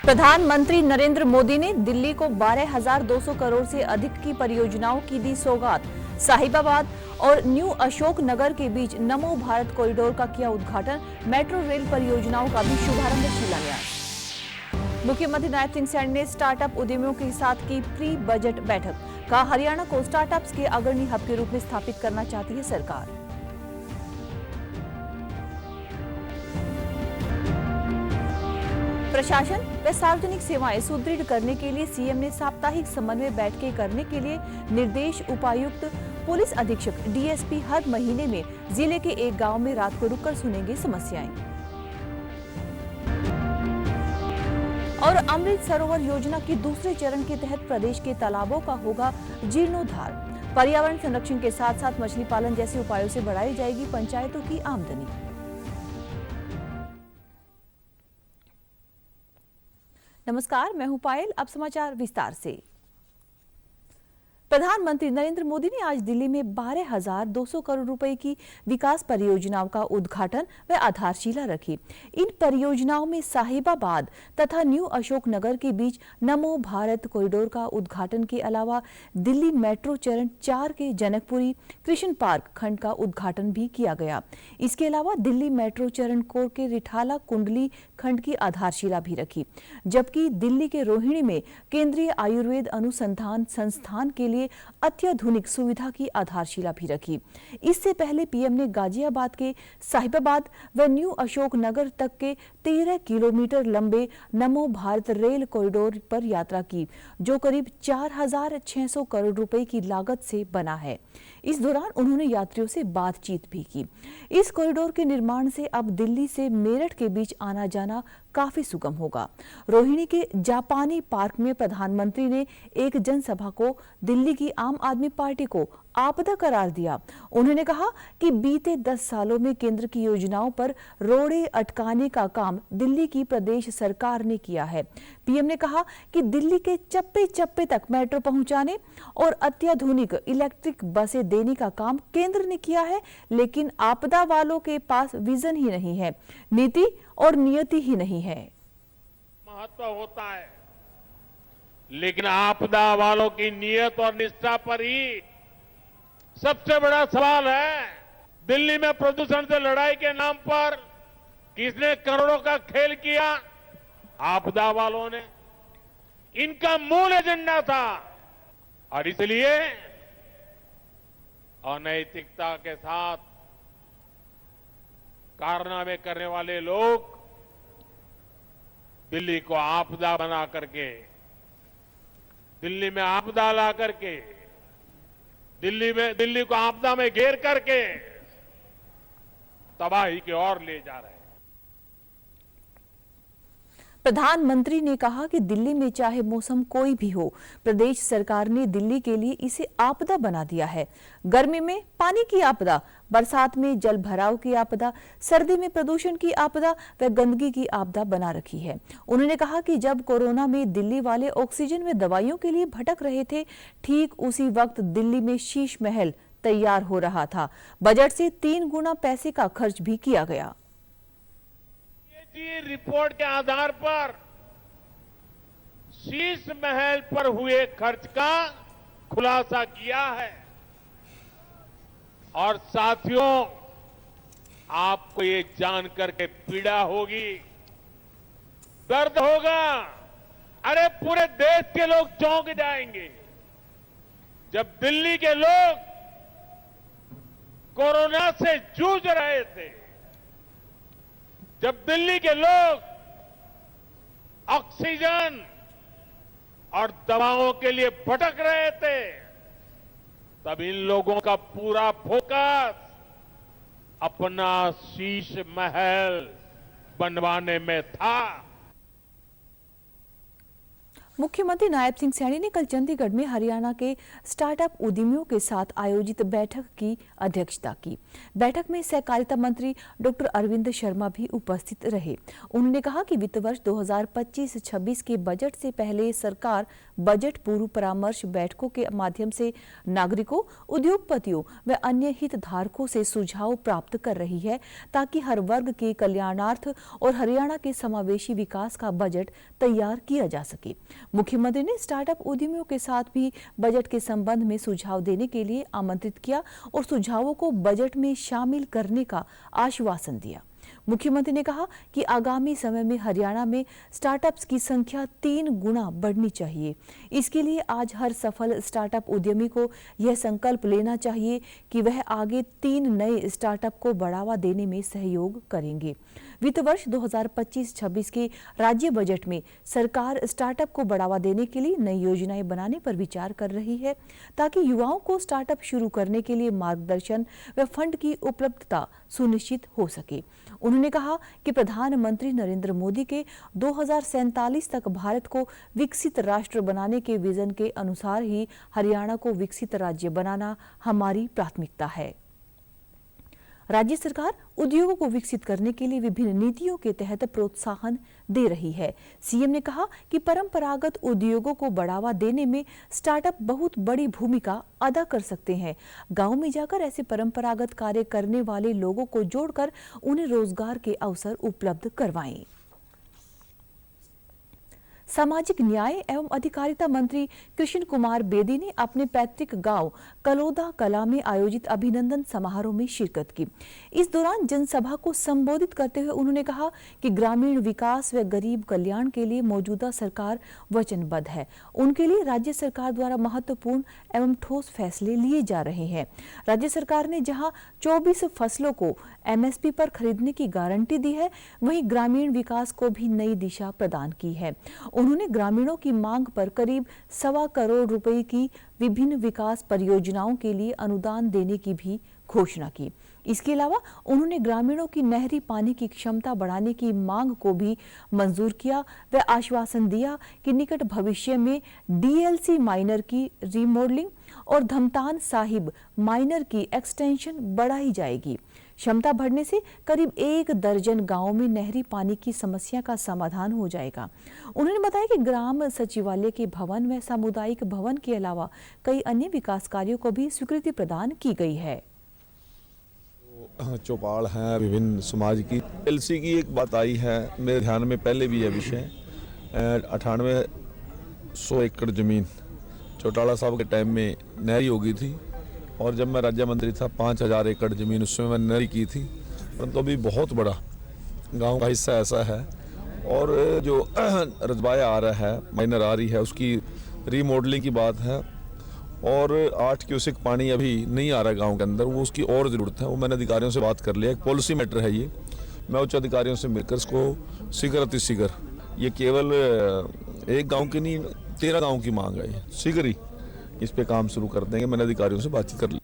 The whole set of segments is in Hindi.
प्रधानमंत्री नरेंद्र मोदी ने दिल्ली को 12,200 करोड़ से अधिक की परियोजनाओं की दी सौगात। साहिबाबाद और न्यू अशोक नगर के बीच नमो भारत कॉरिडोर का किया उद्घाटन। मेट्रो रेल परियोजनाओं का भी शुभारंभ शिलान्यास। मुख्यमंत्री नायब सिंह सैनी ने स्टार्टअप उद्यमियों के साथ की प्री बजट बैठक। कहा, हरियाणा को स्टार्टअप्स के अग्रणी हब के रूप में स्थापित करना चाहती है सरकार। प्रशासन व सार्वजनिक सेवाएं सुदृढ़ करने के लिए सीएम ने साप्ताहिक समन्वय बैठकें करने के लिए निर्देश। उपायुक्त, पुलिस अधीक्षक, डीएसपी हर महीने में जिले के एक गांव में रात को रुककर सुनेंगे समस्याएं। और अमृत सरोवर योजना की दूसरे चरण के तहत प्रदेश के तालाबों का होगा जीर्णोद्धार। पर्यावरण संरक्षण के साथ साथ मछली पालन जैसे उपायों से बढ़ाई जाएगी पंचायतों की आमदनी। नमस्कार, मैं हूं पायल। अब समाचार विस्तार से। प्रधानमंत्री नरेंद्र मोदी ने आज दिल्ली में 12,200 करोड़ रुपए की विकास परियोजनाओं का उद्घाटन व आधारशिला रखी। इन परियोजनाओं में साहिबाबाद तथा न्यू अशोक नगर के बीच नमो भारत कॉरिडोर का उद्घाटन के अलावा दिल्ली मेट्रो चरण 4 के जनकपुरी कृष्ण पार्क खंड का उद्घाटन भी किया गया। इसके अलावा दिल्ली मेट्रो चरण 4 के रिठाला कुंडली खंड की आधारशिला भी रखी, जबकि दिल्ली के रोहिणी में केंद्रीय आयुर्वेद अनुसंधान संस्थान के लिए अत्याधुनिक सुविधा की आधारशिला भी रखी। इससे पहले पीएम ने गाजियाबाद के साहिबाबाद व न्यू अशोक नगर तक के 13 किलोमीटर लंबे नमो भारत रेल कॉरिडोर पर यात्रा की, जो करीब 4,600 करोड़ रुपए की लागत से बना है। इस दौरान उन्होंने यात्रियों से बातचीत भी की। इस कॉरिडोर के निर्माण से अब दिल्ली से मेरठ के बीच आना जाना काफी सुगम होगा। रोहिणी के जापानी पार्क में प्रधानमंत्री ने एक जनसभा को दिल्ली की आम आदमी पार्टी को आपदा करार दिया। उन्होंने कहा कि बीते 10 सालों में केंद्र की योजनाओं पर रोड़े अटकाने का काम दिल्ली की प्रदेश सरकार ने किया है। पीएम ने कहा कि दिल्ली के चप्पे चप्पे तक मेट्रो पहुंचाने और अत्याधुनिक इलेक्ट्रिक बसें देने का काम केंद्र ने किया है, लेकिन आपदा वालों के पास विजन ही नहीं है, नीति और नियति ही नहीं है। महत्व होता है, लेकिन आपदा वालों की नियत और निष्ठा पर ही सबसे बड़ा सवाल है। दिल्ली में प्रदूषण से लड़ाई के नाम पर किसने करोड़ों का खेल किया? आपदा वालों ने। इनका मूल एजेंडा था और इसलिए अनैतिकता के साथ कारनामे करने वाले लोग दिल्ली को आपदा बना करके, दिल्ली में आपदा ला करके, दिल्ली को आपदा में घेर करके तबाही की ओर ले जा रहे हैं। प्रधानमंत्री ने कहा कि दिल्ली में चाहे मौसम कोई भी हो, प्रदेश सरकार ने दिल्ली के लिए इसे आपदा बना दिया है। गर्मी में पानी की आपदा, बरसात में जल भराव की आपदा, सर्दी में प्रदूषण की आपदा व गंदगी की आपदा बना रखी है। उन्होंने कहा कि जब कोरोना में दिल्ली वाले ऑक्सीजन व दवाइयों के लिए भटक रहे थे, ठीक उसी वक्त दिल्ली में शीश महल तैयार हो रहा था। बजट से 3 गुना पैसे का खर्च भी किया गया। रिपोर्ट के आधार पर शीश महल पर हुए खर्च का खुलासा किया है। और साथियों, आपको ये जानकर के पीड़ा होगी, दर्द होगा, अरे पूरे देश के लोग चौंक जाएंगे जब दिल्ली के लोग कोरोना से जूझ रहे थे, जब दिल्ली के लोग ऑक्सीजन और दवाओं के लिए भटक रहे थे, तब इन लोगों का पूरा फोकस अपना शीश महल बनवाने में था। मुख्यमंत्री नायब सिंह सैनी ने कल चंडीगढ़ में हरियाणा के स्टार्टअप उद्यमियों के साथ आयोजित बैठक की अध्यक्षता की। बैठक में सहकारिता मंत्री डॉक्टर अरविंद शर्मा भी उपस्थित रहे। उन्होंने कहा कि वित्त वर्ष 2025-26 के बजट से पहले सरकार बजट पूर्व परामर्श बैठकों के माध्यम से नागरिकों, उद्योगपतियों व अन्य हितधारकों से सुझाव प्राप्त कर रही है, ताकि हर वर्ग के कल्याणार्थ और हरियाणा के समावेशी विकास का बजट तैयार किया जा सके। मुख्यमंत्री ने स्टार्टअप उद्यमियों के साथ भी बजट के संबंध में सुझाव देने के लिए आमंत्रित किया और सुझावों को बजट में शामिल करने का आश्वासन दिया। मुख्यमंत्री ने कहा कि आगामी समय में हरियाणा में स्टार्टअप्स की संख्या 3 गुना बढ़नी चाहिए। इसके लिए आज हर सफल स्टार्टअप उद्यमी को यह संकल्प लेना चाहिए कि वह आगे 3 नए स्टार्टअप को बढ़ावा देने में सहयोग करेंगे। वित्त वर्ष 2025-26 के राज्य बजट में सरकार स्टार्टअप को बढ़ावा देने के लिए नई योजनाएं बनाने पर विचार कर रही है, ताकि युवाओं को स्टार्टअप शुरू करने के लिए मार्गदर्शन व फंड की उपलब्धता सुनिश्चित हो सके। उन्होंने कहा कि प्रधानमंत्री नरेंद्र मोदी के 2047 तक भारत को विकसित राष्ट्र बनाने के विजन के अनुसार ही हरियाणा को विकसित राज्य बनाना हमारी प्राथमिकता है। राज्य सरकार उद्योगों को विकसित करने के लिए विभिन्न नीतियों के तहत प्रोत्साहन दे रही है। सीएम ने कहा कि परंपरागत उद्योगों को बढ़ावा देने में स्टार्टअप बहुत बड़ी भूमिका अदा कर सकते हैं। गांव में जाकर ऐसे परंपरागत कार्य करने वाले लोगों को जोड़कर उन्हें रोजगार के अवसर उपलब्ध करवाएं। सामाजिक न्याय एवं अधिकारिता मंत्री कृष्ण कुमार बेदी ने अपने पैतृक गांव कलोदा कला में आयोजित अभिनंदन समारोह में शिरकत की। इस दौरान जनसभा को संबोधित करते हुए उन्होंने कहा कि ग्रामीण विकास व गरीब कल्याण के लिए मौजूदा सरकार वचनबद्ध है। उनके लिए राज्य सरकार द्वारा महत्वपूर्ण एवं ठोस फैसले लिए जा रहे हैं। राज्य सरकार ने जहां 24 फसलों को एमएसपी पर खरीदने की गारंटी दी है, वहीं ग्रामीण विकास को भी नई दिशा प्रदान की है। उन्होंने ग्रामीणों की मांग पर करीब 1.25 करोड़ रुपए की विभिन्न विकास परियोजनाओं के लिए अनुदान देने की भी घोषणा की। इसके अलावा उन्होंने ग्रामीणों की नहरी पानी की क्षमता बढ़ाने की मांग को भी मंजूर किया व आश्वासन दिया कि निकट भविष्य में डीएलसी माइनर की रिमॉडलिंग और धमतान साहिब माइनर की एक्सटेंशन बढ़ाई जाएगी। क्षमता बढ़ने से करीब 1 दर्जन गांवों में नहरी पानी की समस्या का समाधान हो जाएगा। उन्होंने बताया कि ग्राम सचिवालय के भवन व सामुदायिक भवन के अलावा कई अन्य विकास कार्यों को भी स्वीकृति प्रदान की गई है। चौपाल है विभिन्न समाज की एलसी की एक बात आई है मेरे ध्यान में, पहले भी यह विषय 9800 एकड़ जमीन चौटाला साहब के टाइम में नहरी हो गई थी, और जब मैं राज्य मंत्री था 5000 एकड़ जमीन उसमें मैंने नहरी की थी। परंतु अभी बहुत बड़ा गांव का हिस्सा ऐसा है, और जो रजबाया आ रहा है, माइनर आ रही है, उसकी रीमॉडलिंग की बात है, और 8 क्यूसेक पानी अभी नहीं आ रहा है गांव के अंदर, वो उसकी और ज़रूरत है। वो मैंने अधिकारियों से बात कर लिया, एक पॉलिसी मैटर है ये। मैं उच्च अधिकारियों से मिलकर इसको शीघ्र अतिशीघ्र, ये केवल एक गांव की नहीं 13 गांव की मांग है, शीघ्र ही इस पे काम शुरू कर देंगे। मैंने अधिकारियों से बातचीत कर ली।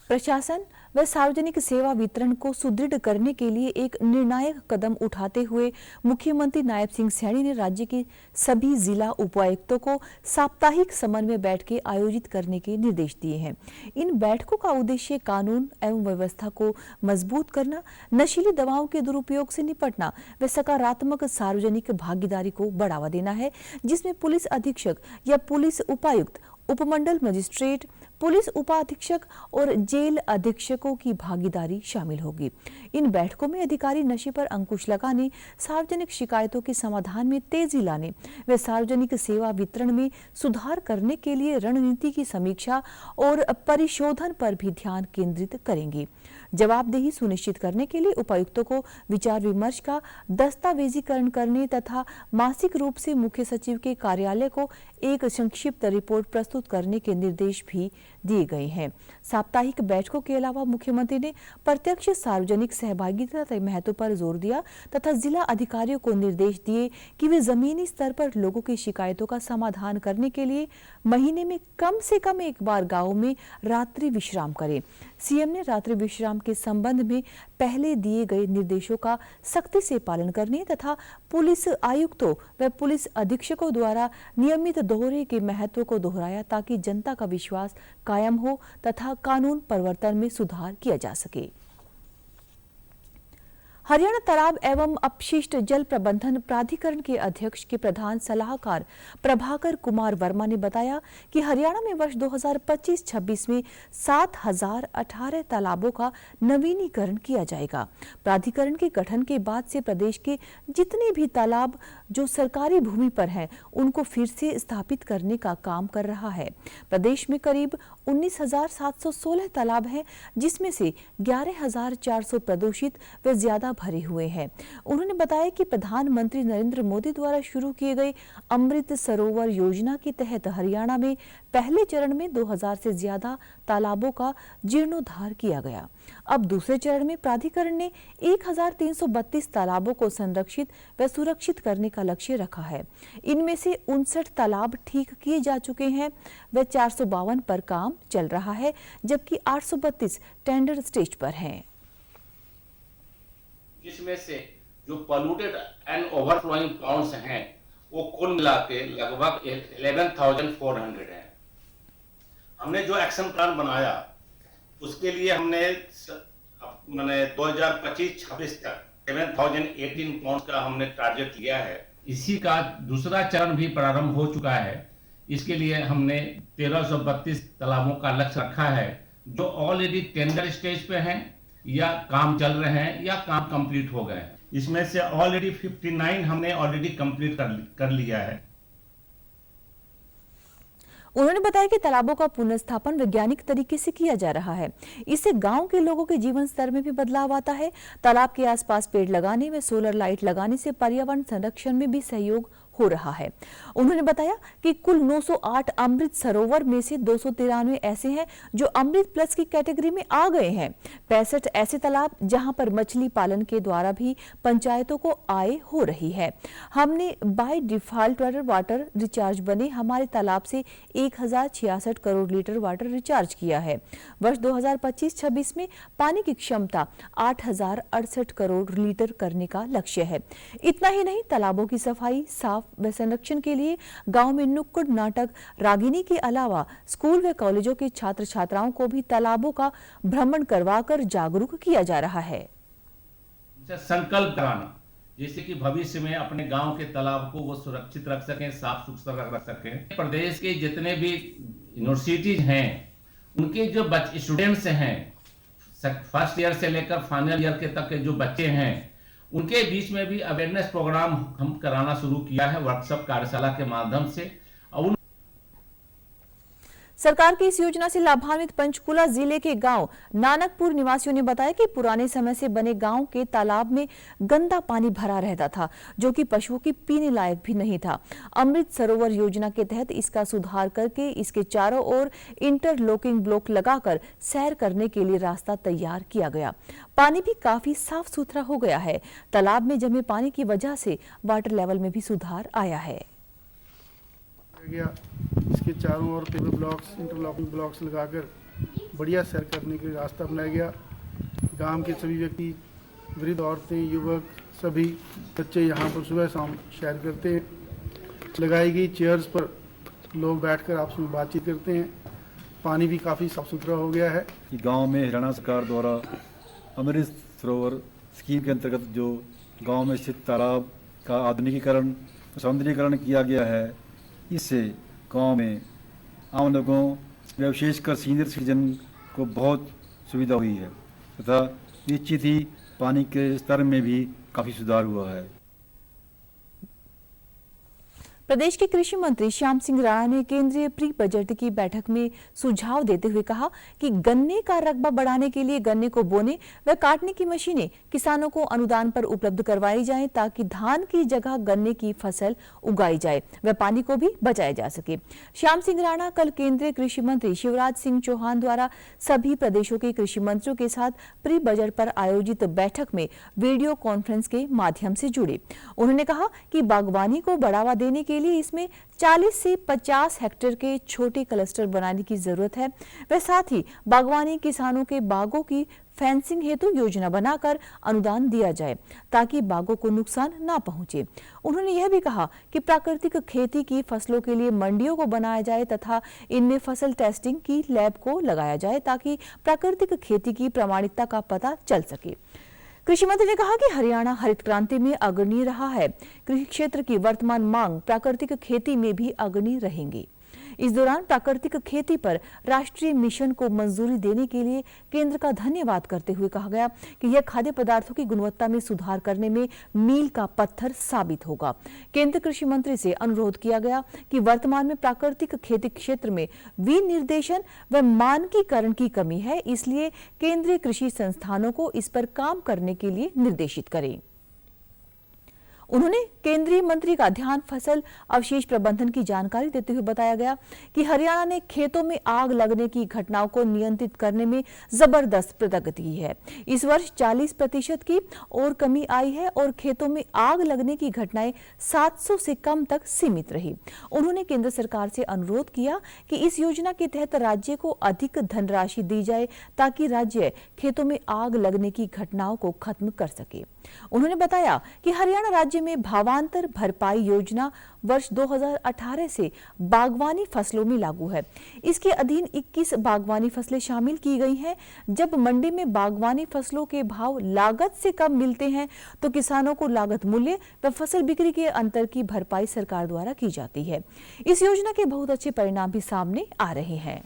प्रशासन व सार्वजनिक सेवा वितरण को सुदृढ़ करने के लिए एक निर्णायक कदम उठाते हुए मुख्यमंत्री नायब सिंह सैनी ने राज्य के सभी जिला उपायुक्तों को साप्ताहिक समन्वय बैठकें आयोजित करने के निर्देश दिए हैं। इन बैठकों का उद्देश्य कानून एवं व्यवस्था को मजबूत करना, नशीली दवाओं के दुरुपयोग से निपटना व सकारात्मक सार्वजनिक भागीदारी को बढ़ावा देना है, जिसमें पुलिस अधीक्षक या पुलिस उपायुक्त, उपमंडल मजिस्ट्रेट, पुलिस उपाधीक्षक और जेल अधीक्षकों की भागीदारी शामिल होगी। इन बैठकों में अधिकारी नशे पर अंकुश लगाने, सार्वजनिक शिकायतों के समाधान में तेजी लाने व सार्वजनिक सेवा वितरण में सुधार करने के लिए रणनीति की समीक्षा और परिशोधन पर भी ध्यान केंद्रित करेंगे। जवाबदेही सुनिश्चित करने के लिए उपायुक्तों को विचार विमर्श का दस्तावेजीकरण करने तथा मासिक रूप से मुख्य सचिव के कार्यालय को एक संक्षिप्त रिपोर्ट प्रस्तुत करने के निर्देश भी दिए गए हैं। साप्ताहिक बैठकों के अलावा मुख्यमंत्री ने प्रत्यक्ष सार्वजनिक सहभागिता के महत्व पर जोर दिया तथा जिला अधिकारियों को निर्देश दिए कि वे जमीनी स्तर पर लोगों की शिकायतों का समाधान करने के लिए महीने में कम से कम एक बार गाँव में रात्रि विश्राम करें। सीएम ने रात्रि विश्राम के संबंध में पहले दिए गए निर्देशों का सख्ती से पालन करने तथा पुलिस आयुक्तों व पुलिस अधीक्षकों द्वारा नियमित दौरे के महत्व को दोहराया ताकि जनता का विश्वास कायम हो तथा कानून प्रवर्तन में सुधार किया जा सके। हरियाणा तालाब एवं अपशिष्ट जल प्रबंधन प्राधिकरण के अध्यक्ष के प्रधान सलाहकार प्रभाकर कुमार वर्मा ने बताया कि हरियाणा में वर्ष 2025-26 में 7018 तालाबों का नवीनीकरण किया जाएगा। प्राधिकरण के गठन के बाद से प्रदेश के जितने भी तालाब जो सरकारी भूमि पर हैं, उनको फिर से स्थापित करने का काम कर रहा है। प्रदेश में करीब 19,716 तालाब हैं, जिसमें से 11,400 प्रदूषित व ज्यादा भरे हुए हैं। उन्होंने बताया कि प्रधानमंत्री नरेंद्र मोदी द्वारा शुरू किए गए अमृत सरोवर योजना के तहत हरियाणा में पहले चरण में 2000 से ज्यादा तालाबों का जीर्णोद्धार किया गया। अब दूसरे चरण में प्राधिकरण ने 1332 तालाबों को संरक्षित व सुरक्षित करने का लक्ष्य रखा है। इनमें से 59 तालाब ठीक किए जा चुके हैं व 452 पर काम चल रहा है, जबकि 832 टेंडर स्टेज पर हैं। जिसमें से जो पोल्यूटेड एंड ओवरफ्लोइंग पॉन्ड्स हैं वो कुल मिला के लगभग 11,400 हैं। हमने जो एक्शन प्लान बनाया उसके लिए हमने 2025-26 तक 7,018 पॉन्ड्स का हमने टारगेट लिया है। इसी का दूसरा चरण भी प्रारंभ हो चुका है। इसके लिए हमने 1332 तालाबों का लक्ष्य रखा है, जो ऑलरेडी टेंडर स्टेज पे हैं या काम चल रहे हैं या काम कंप्लीट हो गए हैं। इसमें से ऑलरेडी 59 हमने ऑलरेडी कंप्लीट कर लिया है। उन्होंने बताया कि तालाबों का पुनर्स्थापन वैज्ञानिक तरीके से किया जा रहा है। इससे गांव के लोगों के जीवन स्तर में भी बदलाव आता है। तालाब के आसपास पेड़ लगाने व सोलर लाइट लगाने से पर्यावरण संरक्षण में भी सहयोग हो रहा है। उन्होंने बताया कि कुल 908 अमृत सरोवर में से 293 ऐसे हैं जो अमृत प्लस की कैटेगरी में आ गए हैं। 65 ऐसे तालाब जहां पर मछली पालन के द्वारा भी पंचायतों को आय हो रही है। हमने बाय डिफॉल्ट वाटर रिचार्ज बने हमारे तालाब से 1066 करोड़ लीटर वाटर रिचार्ज किया है। वर्ष 2025-26 में पानी की क्षमता 8,068 करोड़ लीटर करने का लक्ष्य है। इतना ही नहीं, तालाबों की सफाई, साफ व संरक्षण के लिए गांव में नुक्कड़ नाटक, रागिनी के अलावा स्कूल व कॉलेजों के छात्र छात्राओं को भी तालाबों का भ्रमण करवाकर जागरूक किया जा रहा है। संकल्प कराना, जैसे कि भविष्य में अपने गांव के तालाब को वो सुरक्षित रख सकें, साफ सुथरा रख सकें। प्रदेश के जितने भी यूनिवर्सिटीज हैं, उनके जो स्टूडेंट्स हैं, फर्स्ट ईयर से लेकर फाइनल ईयर के तक के जो बच्चे हैं, उनके बीच में भी अवेयरनेस प्रोग्राम हम कराना शुरू किया है वर्कशॉप कार्यशाला के माध्यम से। और सरकार की इस योजना से लाभान्वित पंचकुला जिले के गांव नानकपुर निवासियों ने बताया कि पुराने समय से बने गांव के तालाब में गंदा पानी भरा रहता था, जो कि पशुओं की पीने लायक भी नहीं था। अमृत सरोवर योजना के तहत इसका सुधार करके इसके चारों ओर इंटरलॉकिंग ब्लॉक लगाकर सैर करने के लिए रास्ता तैयार किया गया। पानी भी काफी साफ सुथरा हो गया है। तालाब में जमे पानी की वजह से वाटर लेवल में भी सुधार आया है। गया इसके चारों ओर पेवर ब्लॉक्स, इंटरलॉकिंग ब्लॉक्स लगाकर बढ़िया सैर करने के लिए रास्ता बनाया गया। गांव के सभी व्यक्ति, वृद्ध औरतें, युवक, सभी बच्चे यहाँ पर सुबह शाम सैर करते हैं। लगाई गई चेयर्स पर लोग बैठकर आपस में बातचीत करते हैं। पानी भी काफ़ी साफ सुथरा हो गया है। गांव में हरियाणा सरकार द्वारा अमृत सरोवर स्कीम के अंतर्गत जो गांव में स्थित तालाब का आधुनिकीकरण, सौंदर्यीकरण किया गया है, इससे गांव में आम लोगों व विशेषकर सीनियर सिटीजन को बहुत सुविधा हुई है तथा निश्चित ही पानी के स्तर में भी काफ़ी सुधार हुआ है। प्रदेश के कृषि मंत्री श्याम सिंह राणा ने केंद्रीय प्री बजट की बैठक में सुझाव देते हुए कहा कि गन्ने का रकबा बढ़ाने के लिए गन्ने को बोने व काटने की मशीनें किसानों को अनुदान पर उपलब्ध करवाई जाएं ताकि धान की जगह गन्ने की फसल उगाई जाए व पानी को भी बचाया जा सके। श्याम सिंह राणा कल केंद्रीय कृषि मंत्री शिवराज सिंह चौहान द्वारा सभी प्रदेशों के कृषि मंत्रियों के साथ प्री बजट पर आयोजित बैठक में वीडियो कॉन्फ्रेंस के माध्यम से जुड़े। उन्होंने कहा कि बागवानी को बढ़ावा देने के लिए इसमें 40 से 50 हेक्टेयर के छोटे क्लस्टर बनाने की जरूरत है व साथ ही बागवानी किसानों के बागों की फेंसिंग हेतु योजना बनाकर अनुदान दिया जाए ताकि बागों को नुकसान न पहुंचे। उन्होंने यह भी कहा कि प्राकृतिक खेती की फसलों के लिए मंडियों को बनाया जाए तथा इनमें फसल टेस्टिंग की लैब को लगाया जाए ताकि प्राकृतिक खेती की प्रामाणिकता का पता चल सके। कृषि मंत्री ने कहा कि हरियाणा हरित क्रांति में अग्रणी रहा है। कृषि क्षेत्र की वर्तमान मांग प्राकृतिक खेती में भी अग्रणी रहेंगी। इस दौरान प्राकृतिक खेती पर राष्ट्रीय मिशन को मंजूरी देने के लिए केंद्र का धन्यवाद करते हुए कहा गया कि यह खाद्य पदार्थों की गुणवत्ता में सुधार करने में मील का पत्थर साबित होगा। केंद्रीय कृषि मंत्री से अनुरोध किया गया कि वर्तमान में प्राकृतिक खेती क्षेत्र में विनिर्देशन व मानकीकरण की कमी है, इसलिए केंद्रीय कृषि संस्थानों को इस पर काम करने के लिए निर्देशित करें। उन्होंने केंद्रीय मंत्री का ध्यान फसल अवशेष प्रबंधन की जानकारी देते हुए बताया गया कि हरियाणा ने खेतों में आग लगने की घटनाओं को नियंत्रित करने में जबरदस्त प्रगति की है। इस वर्ष 40% की और कमी आई है और खेतों में आग लगने की घटनाएं 700 से कम तक सीमित रही। उन्होंने केंद्र सरकार से अनुरोध किया कि इस योजना के तहत राज्य को अधिक धनराशि दी जाए ताकि राज्य खेतों में आग लगने की घटनाओं को खत्म कर सके। उन्होंने बताया कि हरियाणा राज्य में भावांतर भरपाई योजना वर्ष 2018 से बागवानी फसलों में लागू है। इसके अधीन 21 बागवानी फसलें शामिल की गई हैं। जब मंडी में बागवानी फसलों के भाव लागत से कम मिलते हैं तो किसानों को लागत मूल्य व फसल बिक्री के अंतर की भरपाई सरकार द्वारा की जाती है। इस योजना के बहुत अच्छे परिणाम भी सामने आ रहे हैं।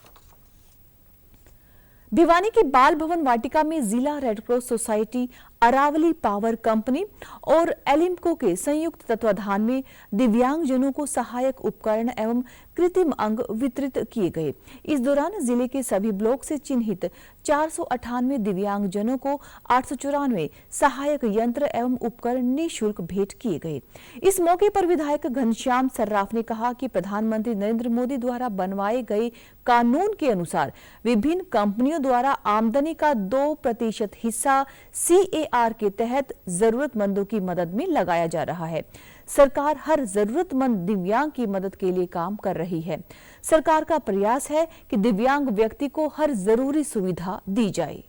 भिवानी के बाल भवन वाटिका में जिला Red Cross society, Aravali power company और एलिम्को के संयुक्त तत्वाधान में दिव्यांगजनों को सहायक उपकरण एवं कृत्रिम अंग वितरित किए गए। इस दौरान जिले के सभी ब्लॉक से चिन्हित 498 दिव्यांगजनों को 894 सहायक यंत्र एवं उपकरण निःशुल्क भेंट किए गए। इस मौके पर विधायक घनश्याम सर्राफ ने कहा कि प्रधानमंत्री नरेंद्र मोदी द्वारा बनवाए गए कानून के अनुसार विभिन्न कंपनियों द्वारा आमदनी का 2% हिस्सा CAR के तहत जरूरतमंदों की मदद में लगाया जा रहा है। सरकार हर जरूरतमंद दिव्यांग की मदद के लिए काम कर रही है। सरकार का प्रयास है कि दिव्यांग व्यक्ति को हर जरूरी सुविधा दी जाए।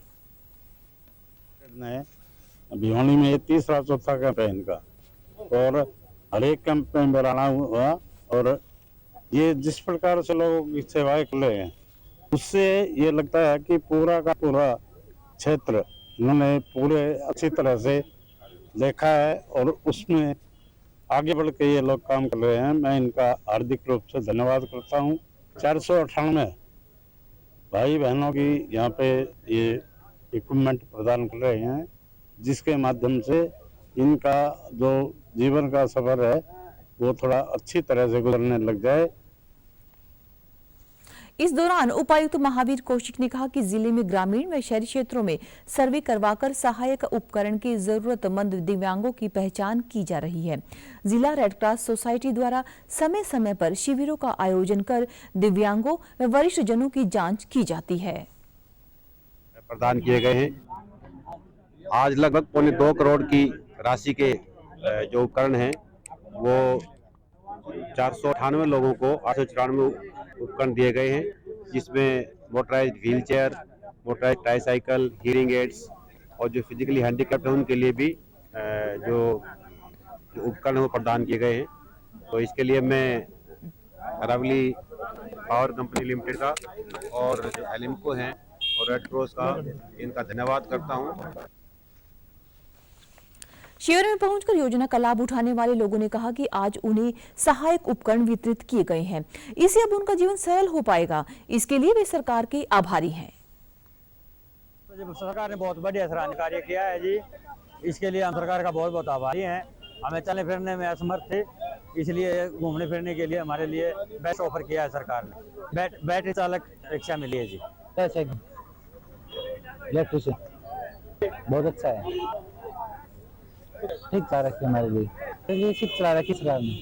भिवानी में तीसरा चौथा कैंप है इनका और हर एक कैंप में बनाना हुआ और ये जिस प्रकार से लोगों की सेवाएं कर रहे हैं उससे ये लगता है कि पूरा का पूरा क्षेत्र इन्होंने पूरे अच्छी तरह से देखा है और उसमें आगे बढ़ के ये लोग काम कर रहे हैं। मैं इनका हार्दिक रूप से धन्यवाद करता हूँ। 498 भाई बहनों की यहाँ पे ये इक्विपमेंट प्रदान कर रहे हैं जिसके माध्यम से इनका जो जीवन का सफर है वो थोड़ा अच्छी तरह से गुजरने लग जाए। इस दौरान उपायुक्त महावीर कौशिक ने कहा कि जिले में ग्रामीण व शहरी क्षेत्रों में सर्वे करवाकर सहायक उपकरण के जरूरतमंद दिव्यांगों की पहचान की जा रही है। जिला रेडक्रॉस सोसाइटी द्वारा समय समय पर शिविरों का आयोजन कर दिव्यांगों व वरिष्ठ जनों की जांच की जाती है। प्रदान किए गए हैं। आज लगभग 2.25 करोड़ की राशि के जो उपकरण हैं वो 498 लोगों को 894 उपकरण दिए गए हैं जिसमें motorized wheel chair, motorized tricycle, hearing aids और जो फिजिकली हैंडीकैप्ड हैं उनके लिए भी जो उपकरण वो प्रदान किए गए हैं। तो इसके लिए मैं अरावली पावर कंपनी लिमिटेड का और जो एलिम्को हैं और रेड क्रॉस का इनका धन्यवाद करता हूँ। शिविर में पहुंचकर योजना का लाभ उठाने वाले लोगों ने कहा कि आज उन्हें सहायक उपकरण वितरित किए गए हैं। इससे अब उनका जीवन सरल हो पाएगा। इसके लिए वे सरकार के आभारी हैं। सरकार ने बहुत बढ़िया सराहनीय कार्य किया है जी। इसके लिए हम सरकार का बहुत बहुत आभारी हैं। हमें चलने फिरने में असमर्थ थे, इसलिए घूमने फिरने के लिए हमारे लिए बेस्ट ऑफर किया है सरकार ने। बैटरी चालक रिक्शा मिली है जी। कैसे इलेक्ट्रिशियन बहुत अच्छा है, ठीक चला रखे हमारे लिए। तो ये ठीक चला रखी सरकार ने,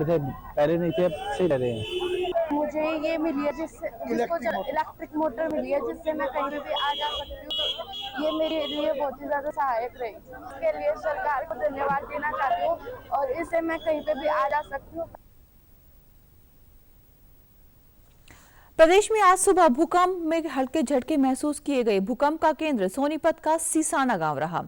थे पहले नहीं थे, अब सही रह रहे हैं। मुझे ये मिली है जिसको इलेक्ट्रिक मोटर मिली है, जिससे मैं कहीं भी आ जा सकती हूँ। तो ये मेरे लिए बहुत ही ज्यादा सहायक रही। इसके लिए सरकार को धन्यवाद देना चाहती हूँ और इससे मैं कहीं पे भी आ जा सकती हूँ। प्रदेश में आज सुबह भूकंप में हल्के झटके महसूस किए गए। भूकंप का केंद्र सोनीपत का सीसाना गांव रहा।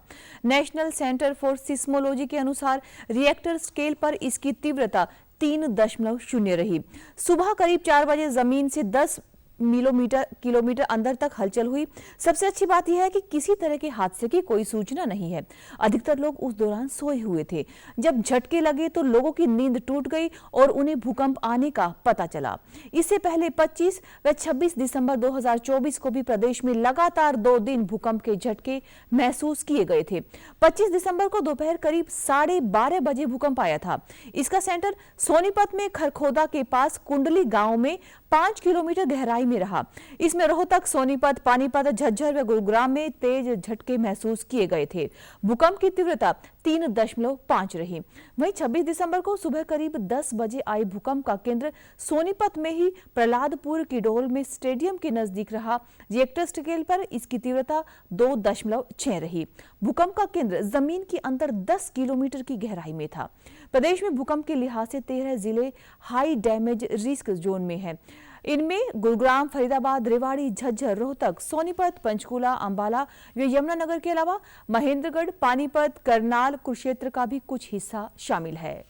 नेशनल सेंटर फॉर सिस्मोलॉजी के अनुसार रिएक्टर स्केल पर इसकी तीव्रता 3.0 रही। सुबह करीब 4 बजे जमीन से 10 किलोमीटर अंदर तक हलचल हुई। सबसे अच्छी बात यह है कि किसी तरह के हादसे की कोई सूचना नहीं है। अधिकतर लोग उस दौरान सोए हुए थे। जब झटके लगे तो लोगों की नींद टूट गई और उन्हें भूकंप आने का पता चला। इससे पहले 25 व 26 दिसंबर 2024 को भी प्रदेश में लगातार 2 दिन भूकंप के झटके महसूस किए गए थे। 25 दिसंबर को दोपहर करीब 12:30 बजे भूकंप आया था। इसका सेंटर सोनीपत में खरखोदा के पास कुंडली गांव में 5 किलोमीटर गहराई में रहा। इसमें रोहतक, सोनीपत, पानीपत, झज्जर व गुरुग्राम में तेज झटके महसूस किए गए थे। भूकंप की तीव्रता 3.5 रही। वहीं 26 दिसंबर को सुबह करीब 10 बजे आए भूकंप का केंद्र सोनीपत में ही प्रहलादपुर किडोल में स्टेडियम के नजदीक रहा। रिएक्टर स्केल पर इसकी तीव्रता 2.6 रही। भूकंप का केंद्र जमीन के अंदर 10 किलोमीटर की गहराई में था। प्रदेश में भूकंप के लिहाज से 13 जिले हाई डैमेज रिस्क जोन में हैं। इनमें गुरुग्राम, फरीदाबाद, रेवाड़ी, झज्जर, रोहतक, सोनीपत, पंचकुला, अंबाला व यमुनानगर के अलावा महेंद्रगढ़, पानीपत, करनाल, कुरुक्षेत्र का भी कुछ हिस्सा शामिल है।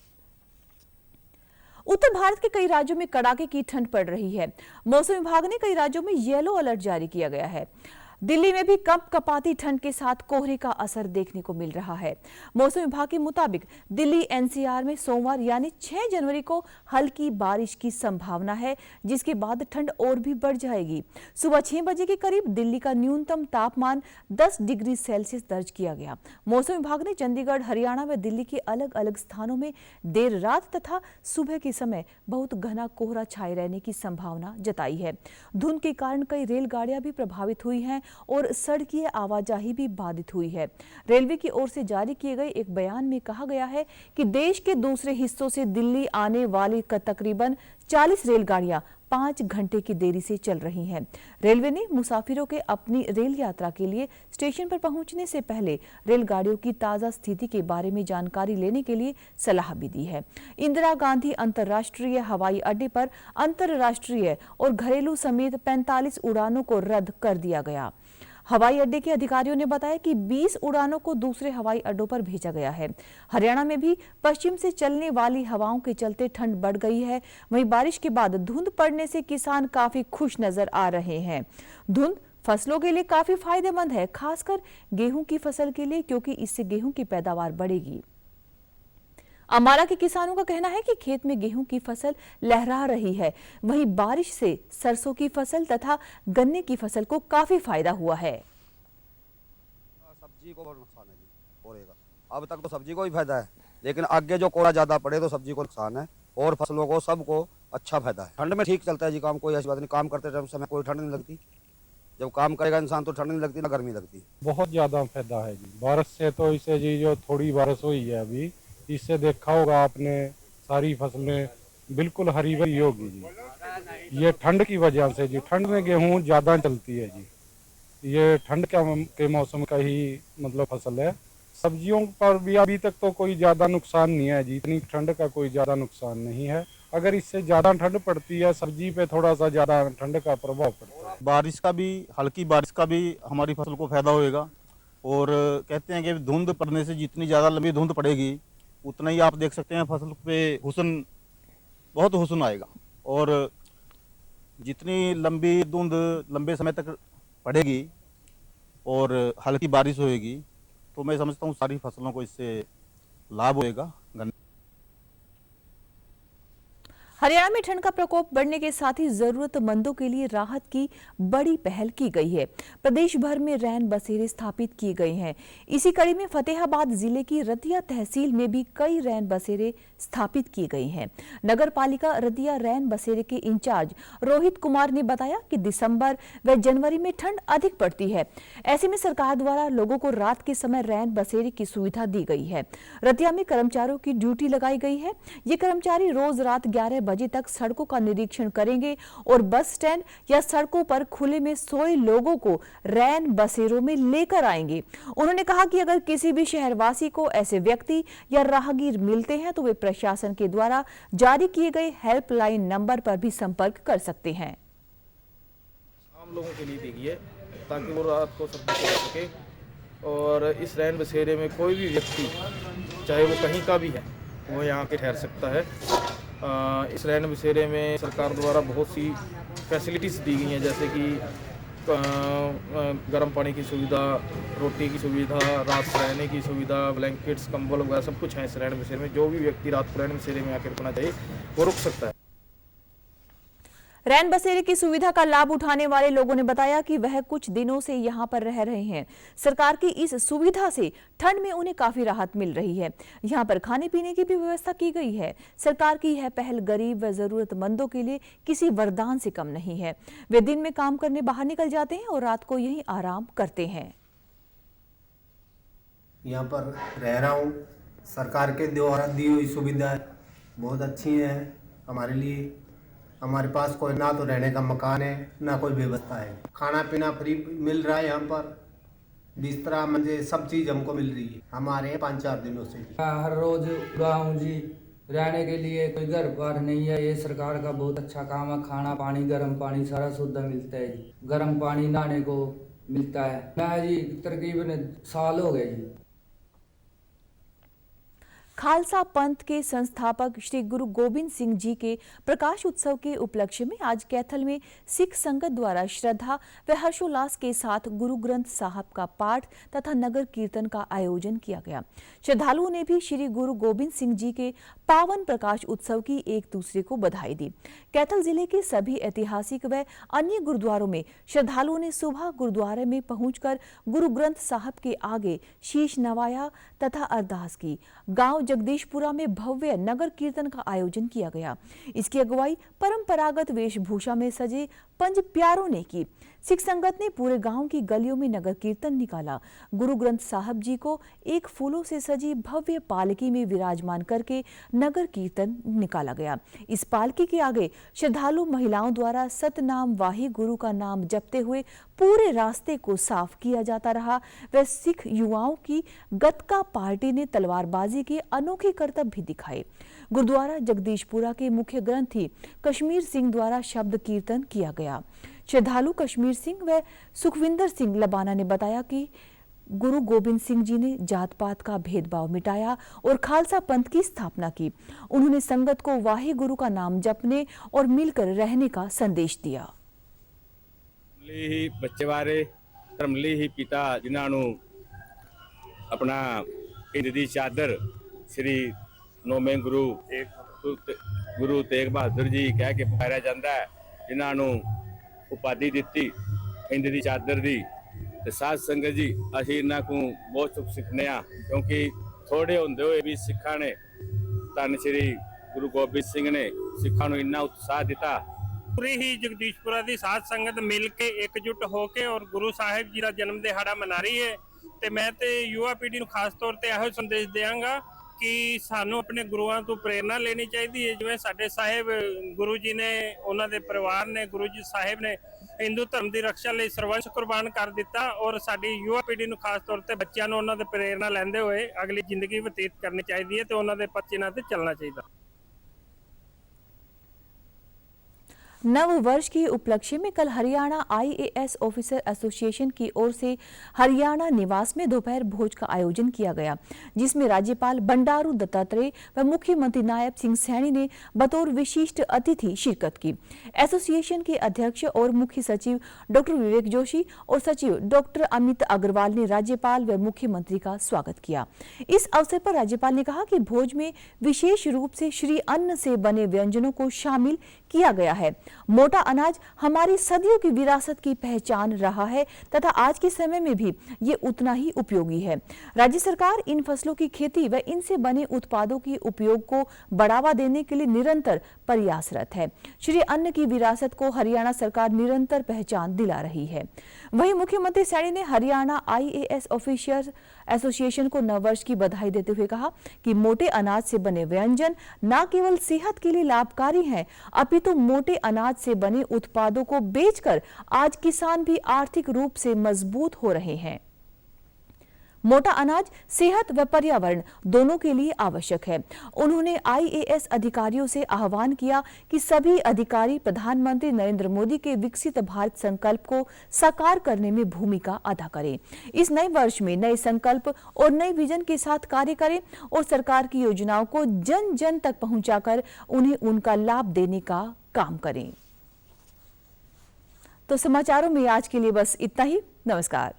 उत्तर भारत के कई राज्यों में कड़ाके की ठंड पड़ रही है। मौसम विभाग ने कई राज्यों में येलो अलर्ट जारी किया गया है। दिल्ली में भी कंपकपाती ठंड के साथ कोहरे का असर देखने को मिल रहा है। मौसम विभाग के मुताबिक दिल्ली एनसीआर में सोमवार यानी 6 जनवरी को हल्की बारिश की संभावना है, जिसके बाद ठंड और भी बढ़ जाएगी। सुबह 6 बजे के करीब दिल्ली का न्यूनतम तापमान 10 डिग्री सेल्सियस दर्ज किया गया। मौसम विभाग ने चंडीगढ़, हरियाणा व दिल्ली के अलग अलग स्थानों में देर रात तथा सुबह के समय बहुत घना कोहरा छाए रहने की संभावना जताई है। धुंध के कारण कई रेलगाड़ियां भी प्रभावित हुई हैं और सड़कीय आवाजाही भी बाधित हुई है। रेलवे की ओर से जारी किए गए एक बयान में कहा गया है कि देश के दूसरे हिस्सों से दिल्ली आने वाली तकरीबन 40 रेलगाड़ियां 5 घंटे की देरी से चल रही हैं। रेलवे ने मुसाफिरों के अपनी रेल यात्रा के लिए स्टेशन पर पहुंचने से पहले रेलगाड़ियों की ताज़ा स्थिति के बारे में जानकारी लेने के लिए सलाह भी दी है। इंदिरा गांधी अंतर्राष्ट्रीय हवाई अड्डे पर अंतर्राष्ट्रीय और घरेलू समेत 45 उड़ानों को रद्द कर दिया गया। हवाई अड्डे के अधिकारियों ने बताया कि 20 उड़ानों को दूसरे हवाई अड्डों पर भेजा गया है। हरियाणा में भी पश्चिम से चलने वाली हवाओं के चलते ठंड बढ़ गई है। वहीं बारिश के बाद धुंध पड़ने से किसान काफी खुश नजर आ रहे हैं। धुंध फसलों के लिए काफी फायदेमंद है, खासकर गेहूं की फसल के लिए, क्योंकि इससे गेहूं की पैदावार बढ़ेगी। अम्बाला के किसानों का कहना है कि खेत में गेहूं की फसल लहरा रही है। वहीं बारिश से सरसों की फसल तथा गन्ने की फसल को काफी फायदा हुआ है। सब्जी को बहुत नुकसान है जी कोहरे का। अब तक तो सब्जी को ही फायदा है, लेकिन आगे जो कोहरा ज्यादा पड़े तो सब्जी को नुकसान है और फसलों को सबको अच्छा फायदा है। ठंड में ठीक चलता है जी काम, कोई ऐसी बात नहीं। काम करते समय कोई ठंड नहीं लगती। जब काम करेगा इंसान तो ठंड नहीं लगती ना गर्मी लगती। बहुत ज्यादा फायदा है जी बारिश से। तो इसे जी जो थोड़ी बारिश हुई है अभी, इससे देखा होगा आपने सारी फसलें बिल्कुल हरी भरी होगी जी। ये ठंड की वजह से जी, ठंड में गेहूं ज्यादा चलती है जी। ये ठंड के मौसम का ही मतलब फसल है। सब्जियों पर भी अभी तक तो कोई ज्यादा नुकसान नहीं है जी। इतनी ठंड का कोई ज्यादा नुकसान नहीं है। अगर इससे ज्यादा ठंड पड़ती है सब्जी पे थोड़ा सा ज्यादा ठंड का प्रभाव पड़ता है। बारिश का भी, हल्की बारिश का भी हमारी फसल को फायदा होएगा। और कहते हैं कि धुंध पड़ने से जितनी ज्यादा लंबी धुंध पड़ेगी उतना ही आप देख सकते हैं फसल पे हुस्न, बहुत हुस्न आएगा। और जितनी लंबी धुंध लंबे समय तक पड़ेगी और हल्की बारिश होएगी तो मैं समझता हूँ सारी फसलों को इससे लाभ होएगा। हरियाणा में ठंड का प्रकोप बढ़ने के साथ ही जरूरतमंदों के लिए राहत की बड़ी पहल की गई है। प्रदेश भर में रैन बसेरे स्थापित किए गए हैं। इसी कड़ी में फतेहाबाद जिले की रतिया तहसील में भी कई रैन बसेरे स्थापित किए गए हैं। नगर पालिका रतिया रैन बसेरे के इंचार्ज रोहित कुमार ने बताया कि दिसंबर व जनवरी में ठंड अधिक पड़ती है। ऐसे में सरकार द्वारा लोगों को रात के समय रैन बसेरे की सुविधा दी गई है। रतिया में कर्मचारियों की ड्यूटी लगाई गई है। ये कर्मचारी रोज रात 11 बजे तक सड़कों का निरीक्षण करेंगे और बस स्टैंड या सड़कों पर खुले में सोए लोगों को रैन बसेरों में लेकर आएंगे। उन्होंने कहा कि अगर किसी भी शहरवासी को ऐसे व्यक्ति या राहगीर मिलते हैं तो वे प्रशासन के द्वारा जारी किए गए हेल्पलाइन नंबर पर भी संपर्क कर सकते हैं। आम लोगों के लिए दी गई है ताकि वो रात को सब कुछ रह सके और इस रैन बसेरे में कोई भी व्यक्ति चाहे वो कहीं का भी है वो यहाँ के ठहर सकता है। इस रैन बसेरे में सरकार द्वारा बहुत सी फैसिलिटीज़ दी गई हैं, जैसे कि गर्म पानी की सुविधा, रोटी की सुविधा, रात रहने की सुविधा, ब्लैंकेट्स, कंबल वगैरह सब कुछ है इस रैन बसेरे में। जो भी व्यक्ति रात को रैन बसेरे में आकर रुकना चाहिए वो रुक सकता है। रैन बसेरे की सुविधा का लाभ उठाने वाले लोगों ने बताया कि वह कुछ दिनों से यहां पर रह रहे हैं। सरकार की इस सुविधा से ठंड में उन्हें काफी राहत मिल रही है। यहां पर खाने पीने की भी व्यवस्था की गई है। सरकार की यह पहल गरीब व जरूरतमंदों के लिए किसी वरदान से कम नहीं है। वे दिन में काम करने बाहर निकल जाते हैं और रात को यहीं आराम करते हैं। यहाँ पर रह रहा हूँ। सरकार के द्वारा दी हुई सुविधा बहुत अच्छी है हमारे लिए। हमारे पास कोई ना तो रहने का मकान है ना कोई व्यवस्था है। खाना पीना फ्री मिल रहा है यहाँ पर, बिस्तरा मंजे सब चीज़ हमको मिल रही है। हमारे 5-4 दिनों से हर रोज गाँव जी रहने के लिए कोई घर बार नहीं है। ये सरकार का बहुत अच्छा काम है। खाना पानी गर्म पानी सारा सुविधा मिलता है जी। गर्म पानी नहाने को मिलता है। मैं जी तकरीबन साल हो गए जी। खालसा पंथ के संस्थापक श्री गुरु गोबिंद सिंह जी के प्रकाश उत्सव के उपलक्ष्य में आज कैथल में सिख संगत द्वारा श्रद्धा व हर्षोल्लास के साथ गुरु ग्रंथ साहब का पाठ तथा नगर कीर्तन का आयोजन किया गया। श्रद्धालुओं ने भी श्री गुरु गोबिंद सिंह जी के पावन प्रकाश उत्सव की एक दूसरे को बधाई दी। कैथल जिले के सभी ऐतिहासिक व अन्य गुरुद्वारों में श्रद्धालुओं ने सुबह गुरुद्वारे में पहुंचकर गुरु ग्रंथ साहब के आगे शीश नवाया तथा अरदास की। गांव जगदीशपुरा में भव्य नगर कीर्तन का आयोजन किया गया। इसकी अगुवाई परंपरागत वेशभूषा में सजे पंज प्यारों ने की। सिख संगत ने पूरे गांव की गलियों में नगर कीर्तन निकाला। गुरु ग्रंथ साहब जी को एक फूलों से सजी भव्य पालकी में विराजमान करके नगर कीर्तन निकाला गया। इस पालकी के आगे श्रद्धालु महिलाओं द्वारा सतनाम वाहि गुरु का नाम जपते हुए पूरे रास्ते को साफ किया जाता रहा। वह सिख युवाओं की गतका पार्टी ने तलवारबाजी के अनोखे करतब भी दिखाए। गुरुद्वारा जगदीशपुरा के मुख्य ग्रंथी कश्मीर सिंह द्वारा शब्द कीर्तन किया गया। श्रद्धालु कश्मीर सिंह व सुखविंदर सिंह लबाना ने बताया कि गुरु गोबिंद सिंह जी ने जात पात का भेदभाव मिटाया और खालसा पंथ की स्थापना की। उन्होंने संगत को वाहे गुरु का नाम जपने और मिलकर रहने का संदेश दिया। ही बच्चे बारे धर्मली ही पिता जिन्होंने अपना हिंद दी चादर श्री नौवें गुरु तेग बहादुर जी कह के पुकारा जाता है, जिन्होंने उपाधि दी हिंद दी चादर दी। तो साध संगत जी असीं इन्हां को बहुत कुछ सीखने क्योंकि थोड़े होंदे हुए भी सिखा ने धन श्री गुरु गोबिंद सिंह ने सिखा नूं इन्ना उत्साह दिता। पूरी ही जगदीशपुरा की साध संगत मिल के एकजुट होके और गुरु साहिब जी का जन्म दिहाड़ा मना रही है। तो मैं तो युवा पीढ़ी खास तौर पर यह संदेश देंगा कि सानू अपने गुरुओं तो प्रेरणा लेनी चाहिए। जिवें साडे साहिब गुरु जी ने उन्होंने परिवार ने गुरु जी साहिब ने हिंदू धर्म की रक्षा लिए सर्वंश कुर्बान कर दिता और साडी युवा पीढ़ी नूं खास तौर पर बच्चों नूं उन्होंने प्रेरणा लैंदे हुए अगली जिंदगी बतीत करनी चाहिए है तो उन्होंने पच्चे नाल ते चलना चाहिए। नव वर्ष के उपलक्ष्य में कल हरियाणा IAS ऑफिसर एसोसिएशन की ओर से हरियाणा निवास में दोपहर भोज का आयोजन किया गया, जिसमें राज्यपाल बंडारू दत्तात्रेय व मुख्यमंत्री नायब सिंह सैनी ने बतौर विशिष्ट अतिथि शिरकत की। एसोसिएशन के अध्यक्ष और मुख्य सचिव डॉक्टर विवेक जोशी और सचिव डॉक्टर अमित अग्रवाल ने राज्यपाल व मुख्यमंत्री का स्वागत किया। इस अवसर पर राज्यपाल ने कहा कि भोज में विशेष रूप से श्री अन्न से बने व्यंजनों को शामिल किया गया है। मोटा अनाज हमारी सदियों की विरासत की पहचान रहा है तथा आज के समय में भी ये उतना ही उपयोगी है। राज्य सरकार इन फसलों की खेती व इनसे बने उत्पादों के उपयोग को बढ़ावा देने के लिए निरंतर प्रयासरत है। श्री अन्न की विरासत को हरियाणा सरकार निरंतर पहचान दिला रही है। वहीं मुख्यमंत्री सैनी ने हरियाणा IAS ऑफिसर्स एसोसिएशन को नववर्ष की बधाई देते हुए कहा कि मोटे अनाज से बने व्यंजन न केवल सेहत के लिए लाभकारी हैं, अपितु मोटे अनाज से बने उत्पादों को बेचकर आज किसान भी आर्थिक रूप से मजबूत हो रहे हैं। मोटा अनाज सेहत व पर्यावरण दोनों के लिए आवश्यक है। उन्होंने IAS अधिकारियों से आह्वान किया कि सभी अधिकारी प्रधानमंत्री नरेंद्र मोदी के विकसित भारत संकल्प को साकार करने में भूमिका अदा करें। इस नए वर्ष में नए संकल्प और नए विजन के साथ कार्य करें और सरकार की योजनाओं को जन जन तक पहुंचाकर उन्हें उनका लाभ देने का काम करें। तो समाचारों में आज के लिए बस इतना ही। नमस्कार।